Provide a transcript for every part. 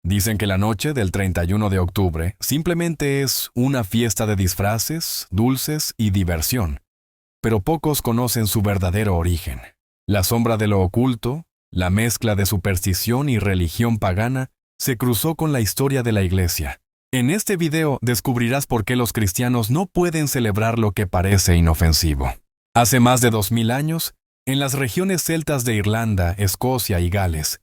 Dicen que la noche del 31 de octubre simplemente es una fiesta de disfraces, dulces y diversión, pero pocos conocen su verdadero origen. La sombra de lo oculto, la mezcla de superstición y religión pagana, se cruzó con la historia de la Iglesia. En este video descubrirás por qué los cristianos no pueden celebrar lo que parece inofensivo. Hace más de 2000 años, en las regiones celtas de Irlanda, Escocia y Gales,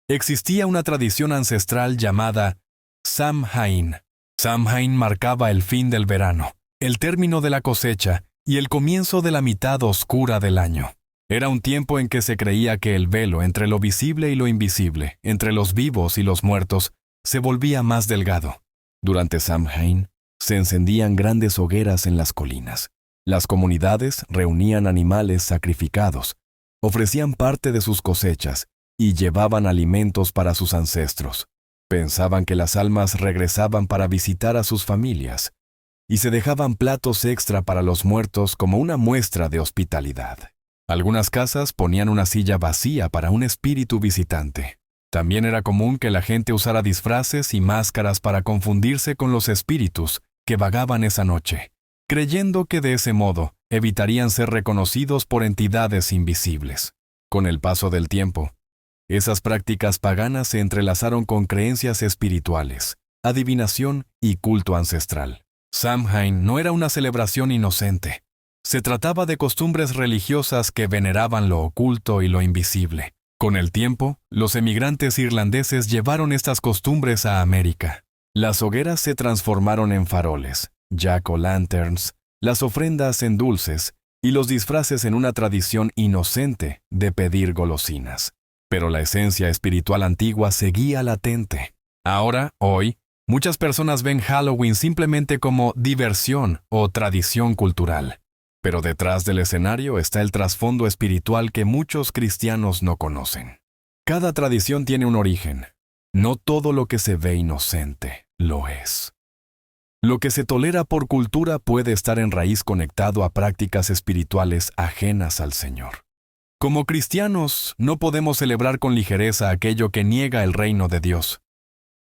existía una tradición ancestral llamada Samhain. Samhain marcaba el fin del verano, el término de la cosecha y el comienzo de la mitad oscura del año. Era un tiempo en que se creía que el velo entre lo visible y lo invisible, entre los vivos y los muertos, se volvía más delgado. Durante Samhain, se encendían grandes hogueras en las colinas. Las comunidades reunían animales sacrificados, ofrecían parte de sus cosechas y llevaban alimentos para sus ancestros. Pensaban que las almas regresaban para visitar a sus familias, y se dejaban platos extra para los muertos como una muestra de hospitalidad. Algunas casas ponían una silla vacía para un espíritu visitante. También era común que la gente usara disfraces y máscaras para confundirse con los espíritus que vagaban esa noche, creyendo que de ese modo evitarían ser reconocidos por entidades invisibles. Con el paso del tiempo, esas prácticas paganas se entrelazaron con creencias espirituales, adivinación y culto ancestral. Samhain no era una celebración inocente. Se trataba de costumbres religiosas que veneraban lo oculto y lo invisible. Con el tiempo, los emigrantes irlandeses llevaron estas costumbres a América. Las hogueras se transformaron en faroles, jack-o'-lanterns, las ofrendas en dulces y los disfraces en una tradición inocente de pedir golosinas. Pero la esencia espiritual antigua seguía latente. Ahora, hoy, muchas personas ven Halloween simplemente como diversión o tradición cultural. Pero detrás del escenario está el trasfondo espiritual que muchos cristianos no conocen. Cada tradición tiene un origen. No todo lo que se ve inocente lo es. Lo que se tolera por cultura puede estar en raíz conectado a prácticas espirituales ajenas al Señor. Como cristianos, no podemos celebrar con ligereza aquello que niega el reino de Dios.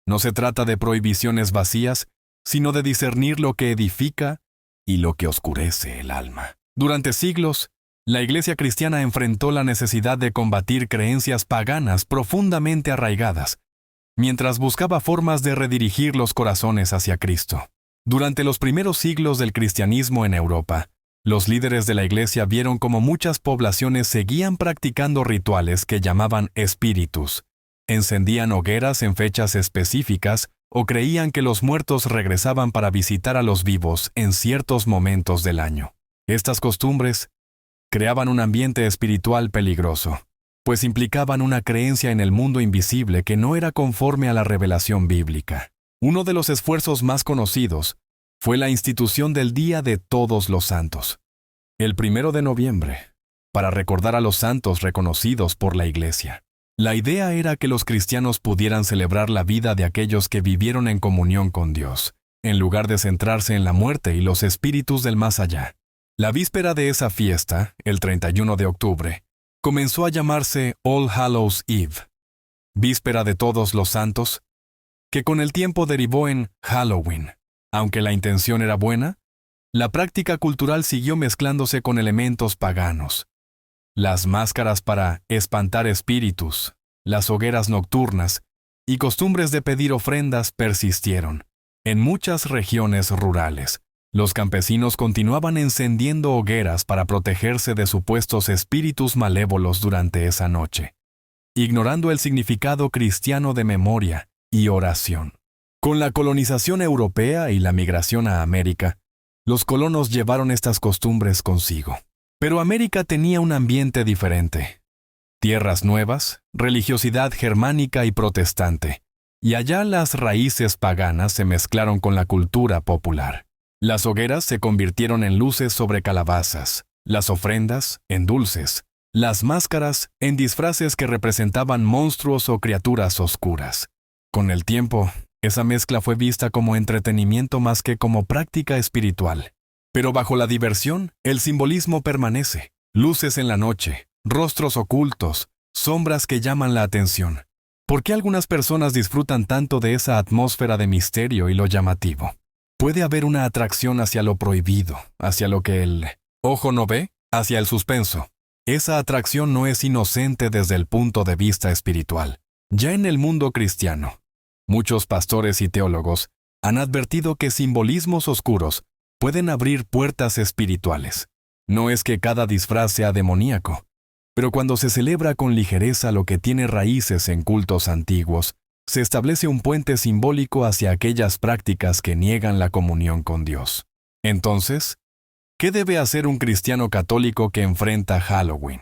No se trata de prohibiciones vacías, sino de discernir lo que edifica y lo que oscurece el alma. Durante siglos, la Iglesia cristiana enfrentó la necesidad de combatir creencias paganas profundamente arraigadas, mientras buscaba formas de redirigir los corazones hacia Cristo. Durante los primeros siglos del cristianismo en Europa, los líderes de la Iglesia vieron cómo muchas poblaciones seguían practicando rituales que llamaban espíritus, encendían hogueras en fechas específicas o creían que los muertos regresaban para visitar a los vivos en ciertos momentos del año. Estas costumbres creaban un ambiente espiritual peligroso, pues implicaban una creencia en el mundo invisible que no era conforme a la revelación bíblica. Uno de los esfuerzos más conocidos fue la institución del Día de Todos los Santos, el 1 de noviembre, para recordar a los santos reconocidos por la Iglesia. La idea era que los cristianos pudieran celebrar la vida de aquellos que vivieron en comunión con Dios, en lugar de centrarse en la muerte y los espíritus del más allá. La víspera de esa fiesta, el 31 de octubre, comenzó a llamarse All Hallows Eve, víspera de todos los santos, que con el tiempo derivó en Halloween. Aunque la intención era buena, la práctica cultural siguió mezclándose con elementos paganos. Las máscaras para espantar espíritus, las hogueras nocturnas y costumbres de pedir ofrendas persistieron. En muchas regiones rurales, los campesinos continuaban encendiendo hogueras para protegerse de supuestos espíritus malévolos durante esa noche, ignorando el significado cristiano de memoria y oración. Con la colonización europea y la migración a América, los colonos llevaron estas costumbres consigo. Pero América tenía un ambiente diferente. Tierras nuevas, religiosidad germánica y protestante, y allá las raíces paganas se mezclaron con la cultura popular. Las hogueras se convirtieron en luces sobre calabazas, las ofrendas en dulces, las máscaras en disfraces que representaban monstruos o criaturas oscuras. Con el tiempo, esa mezcla fue vista como entretenimiento más que como práctica espiritual. Pero bajo la diversión, el simbolismo permanece. Luces en la noche, rostros ocultos, sombras que llaman la atención. ¿Por qué algunas personas disfrutan tanto de esa atmósfera de misterio y lo llamativo? Puede haber una atracción hacia lo prohibido, hacia lo que el ojo no ve, hacia el suspenso. Esa atracción no es inocente desde el punto de vista espiritual. Ya en el mundo cristiano, muchos pastores y teólogos han advertido que simbolismos oscuros pueden abrir puertas espirituales. No es que cada disfraz sea demoníaco, pero cuando se celebra con ligereza lo que tiene raíces en cultos antiguos, se establece un puente simbólico hacia aquellas prácticas que niegan la comunión con Dios. Entonces, ¿qué debe hacer un cristiano católico que enfrenta Halloween?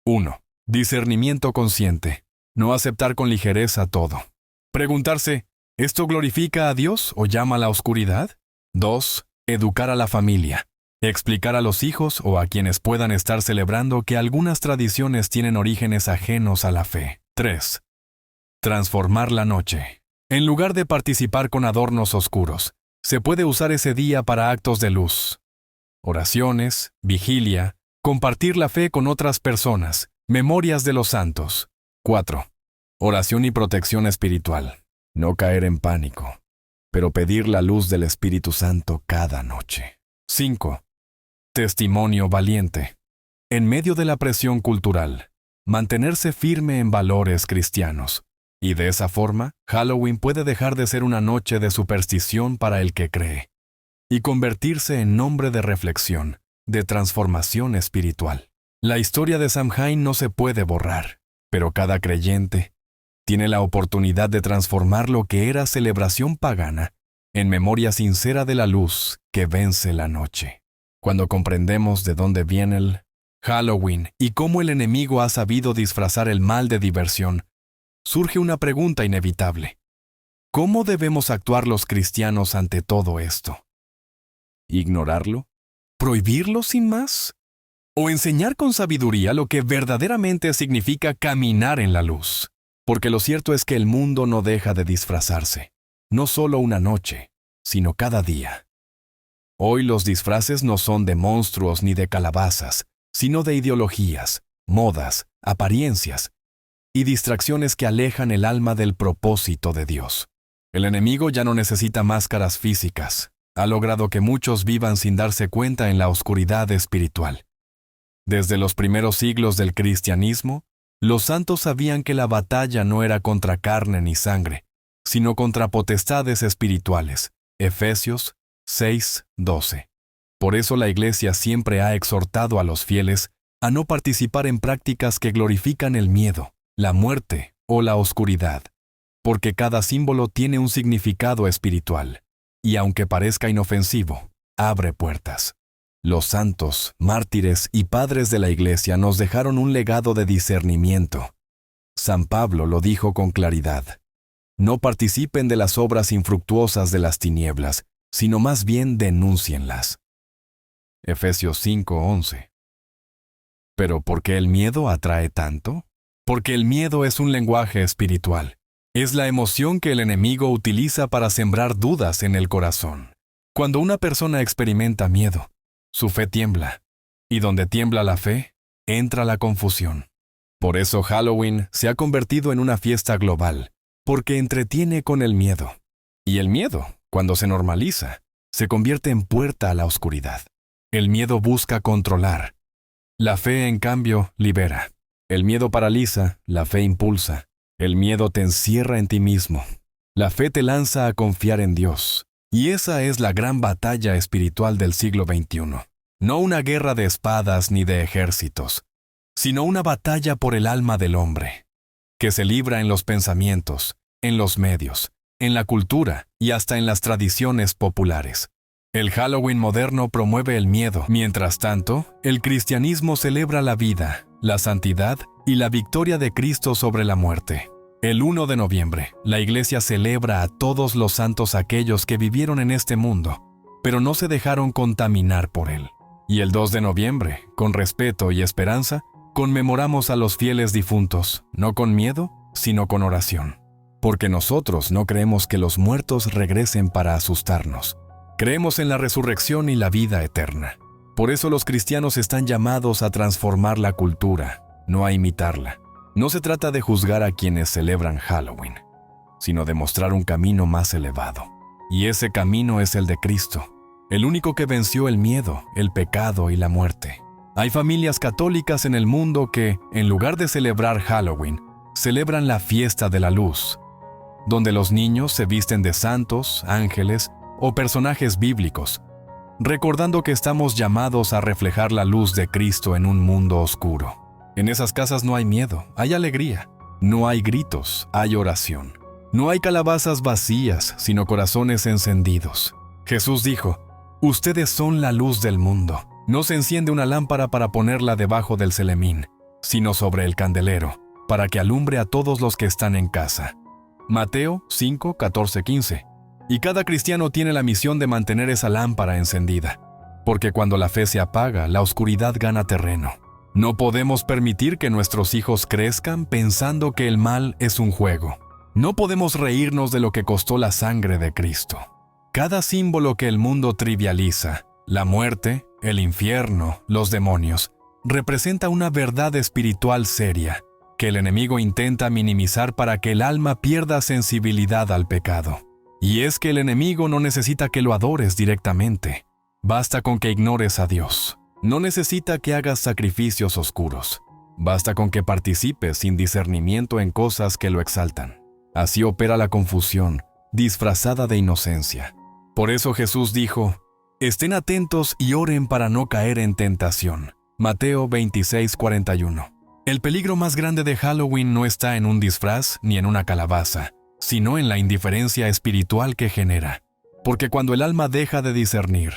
1. Discernimiento consciente. No aceptar con ligereza todo. Preguntarse, ¿esto glorifica a Dios o llama a la oscuridad? 2. Educar a la familia. Explicar a los hijos o a quienes puedan estar celebrando que algunas tradiciones tienen orígenes ajenos a la fe. 3. Transformar la noche. En lugar de participar con adornos oscuros, se puede usar ese día para actos de luz. Oraciones, vigilia, compartir la fe con otras personas, memorias de los santos. 4. Oración y protección espiritual. No caer en pánico, pero pedir la luz del Espíritu Santo cada noche. 5. Testimonio valiente. En medio de la presión cultural, mantenerse firme en valores cristianos. Y de esa forma, Halloween puede dejar de ser una noche de superstición para el que cree, y convertirse en nombre de reflexión, de transformación espiritual. La historia de Samhain no se puede borrar, pero cada creyente tiene la oportunidad de transformar lo que era celebración pagana en memoria sincera de la luz que vence la noche. Cuando comprendemos de dónde viene el Halloween y cómo el enemigo ha sabido disfrazar el mal de diversión, surge una pregunta inevitable. ¿Cómo debemos actuar los cristianos ante todo esto? ¿Ignorarlo? ¿Prohibirlo sin más? ¿O enseñar con sabiduría lo que verdaderamente significa caminar en la luz? Porque lo cierto es que el mundo no deja de disfrazarse, no solo una noche, sino cada día. Hoy los disfraces no son de monstruos ni de calabazas, sino de ideologías, modas, apariencias y distracciones que alejan el alma del propósito de Dios. El enemigo ya no necesita máscaras físicas. Ha logrado que muchos vivan sin darse cuenta en la oscuridad espiritual. Desde los primeros siglos del cristianismo, los santos sabían que la batalla no era contra carne ni sangre, sino contra potestades espirituales. Efesios 6:12. Por eso la Iglesia siempre ha exhortado a los fieles a no participar en prácticas que glorifican el miedo, la muerte o la oscuridad, porque cada símbolo tiene un significado espiritual, y aunque parezca inofensivo, abre puertas. Los santos, mártires y padres de la Iglesia nos dejaron un legado de discernimiento. San Pablo lo dijo con claridad. No participen de las obras infructuosas de las tinieblas, sino más bien denúncienlas. Efesios 5:11. ¿Pero por qué el miedo atrae tanto? Porque el miedo es un lenguaje espiritual. Es la emoción que el enemigo utiliza para sembrar dudas en el corazón. Cuando una persona experimenta miedo, su fe tiembla, y donde tiembla la fe, entra la confusión. Por eso Halloween se ha convertido en una fiesta global, porque entretiene con el miedo. Y el miedo, cuando se normaliza, se convierte en puerta a la oscuridad. El miedo busca controlar. La fe, en cambio, libera. El miedo paraliza, la fe impulsa. El miedo te encierra en ti mismo. La fe te lanza a confiar en Dios. Y esa es la gran batalla espiritual del siglo XXI. No una guerra de espadas ni de ejércitos, sino una batalla por el alma del hombre, que se libra en los pensamientos, en los medios, en la cultura y hasta en las tradiciones populares. El Halloween moderno promueve el miedo. Mientras tanto, el cristianismo celebra la vida, la santidad y la victoria de Cristo sobre la muerte. El 1 de noviembre, la Iglesia celebra a todos los santos aquellos que vivieron en este mundo, pero no se dejaron contaminar por él. Y el 2 de noviembre, con respeto y esperanza, conmemoramos a los fieles difuntos, no con miedo, sino con oración. Porque nosotros no creemos que los muertos regresen para asustarnos. Creemos en la resurrección y la vida eterna. Por eso los cristianos están llamados a transformar la cultura, no a imitarla. No se trata de juzgar a quienes celebran Halloween, sino de mostrar un camino más elevado. Y ese camino es el de Cristo, el único que venció el miedo, el pecado y la muerte. Hay familias católicas en el mundo que, en lugar de celebrar Halloween, celebran la fiesta de la luz, donde los niños se visten de santos, ángeles o personajes bíblicos, recordando que estamos llamados a reflejar la luz de Cristo en un mundo oscuro. En esas casas no hay miedo, hay alegría. No hay gritos, hay oración. No hay calabazas vacías, sino corazones encendidos. Jesús dijo: ustedes son la luz del mundo. No se enciende una lámpara para ponerla debajo del celemín, sino sobre el candelero, para que alumbre a todos los que están en casa. Mateo 5, 14, 15. Y cada cristiano tiene la misión de mantener esa lámpara encendida, porque cuando la fe se apaga, la oscuridad gana terreno. No podemos permitir que nuestros hijos crezcan pensando que el mal es un juego. No podemos reírnos de lo que costó la sangre de Cristo. Cada símbolo que el mundo trivializa, la muerte, el infierno, los demonios, representa una verdad espiritual seria, que el enemigo intenta minimizar para que el alma pierda sensibilidad al pecado. Y es que el enemigo no necesita que lo adores directamente. Basta con que ignores a Dios. No necesita que hagas sacrificios oscuros. Basta con que participes sin discernimiento en cosas que lo exaltan. Así opera la confusión, disfrazada de inocencia. Por eso Jesús dijo: estén atentos y oren para no caer en tentación. Mateo 26, 41. El peligro más grande de Halloween no está en un disfraz ni en una calabaza, sino en la indiferencia espiritual que genera. Porque cuando el alma deja de discernir,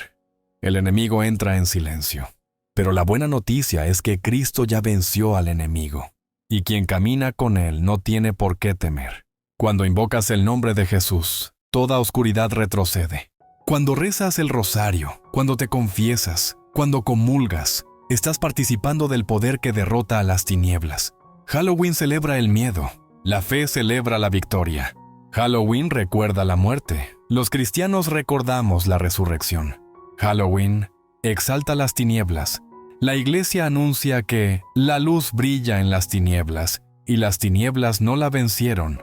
el enemigo entra en silencio. Pero la buena noticia es que Cristo ya venció al enemigo, y quien camina con él no tiene por qué temer. Cuando invocas el nombre de Jesús, toda oscuridad retrocede. Cuando rezas el rosario, cuando te confiesas, cuando comulgas, estás participando del poder que derrota a las tinieblas. Halloween celebra el miedo. La fe celebra la victoria. Halloween recuerda la muerte. Los cristianos recordamos la resurrección. Halloween exalta las tinieblas. La iglesia anuncia que la luz brilla en las tinieblas y las tinieblas no la vencieron.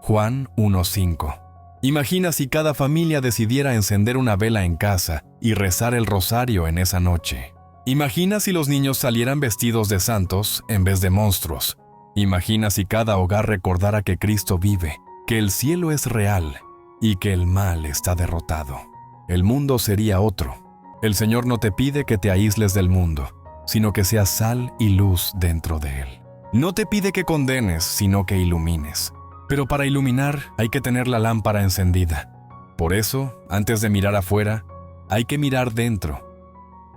Juan 1:5. Imagina si cada familia decidiera encender una vela en casa y rezar el rosario en esa noche. Imagina si los niños salieran vestidos de santos en vez de monstruos. Imagina si cada hogar recordara que Cristo vive, que el cielo es real y que el mal está derrotado. El mundo sería otro. El Señor no te pide que te aísles del mundo, sino que seas sal y luz dentro de él. No te pide que condenes, sino que ilumines. Pero para iluminar hay que tener la lámpara encendida. Por eso, antes de mirar afuera, hay que mirar dentro.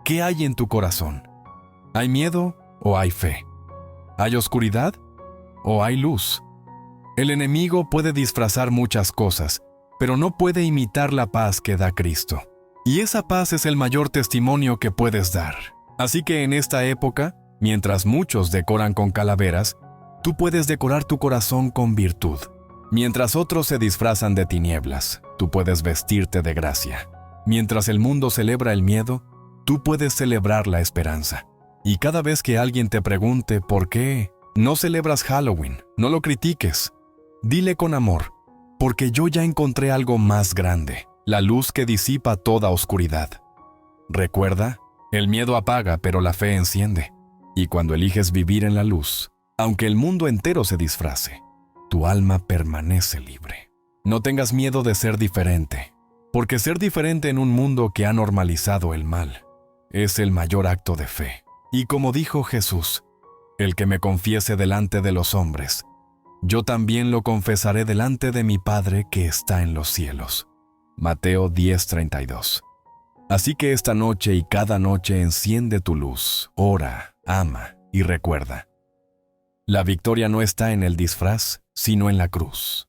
¿Qué hay en tu corazón? ¿Hay miedo o hay fe? ¿Hay oscuridad o hay luz? El enemigo puede disfrazar muchas cosas, pero no puede imitar la paz que da Cristo. Y esa paz es el mayor testimonio que puedes dar. Así que en esta época, mientras muchos decoran con calaveras, tú puedes decorar tu corazón con virtud. Mientras otros se disfrazan de tinieblas, tú puedes vestirte de gracia. Mientras el mundo celebra el miedo, tú puedes celebrar la esperanza. Y cada vez que alguien te pregunte por qué no celebras Halloween, no lo critiques. Dile con amor: porque yo ya encontré algo más grande, la luz que disipa toda oscuridad. Recuerda, el miedo apaga, pero la fe enciende. Y cuando eliges vivir en la luz, aunque el mundo entero se disfrace, tu alma permanece libre. No tengas miedo de ser diferente, porque ser diferente en un mundo que ha normalizado el mal es el mayor acto de fe. Y como dijo Jesús: el que me confiese delante de los hombres, yo también lo confesaré delante de mi Padre que está en los cielos. Mateo 10:32. Así que esta noche y cada noche enciende tu luz, ora, ama y recuerda. La victoria no está en el disfraz, sino en la cruz.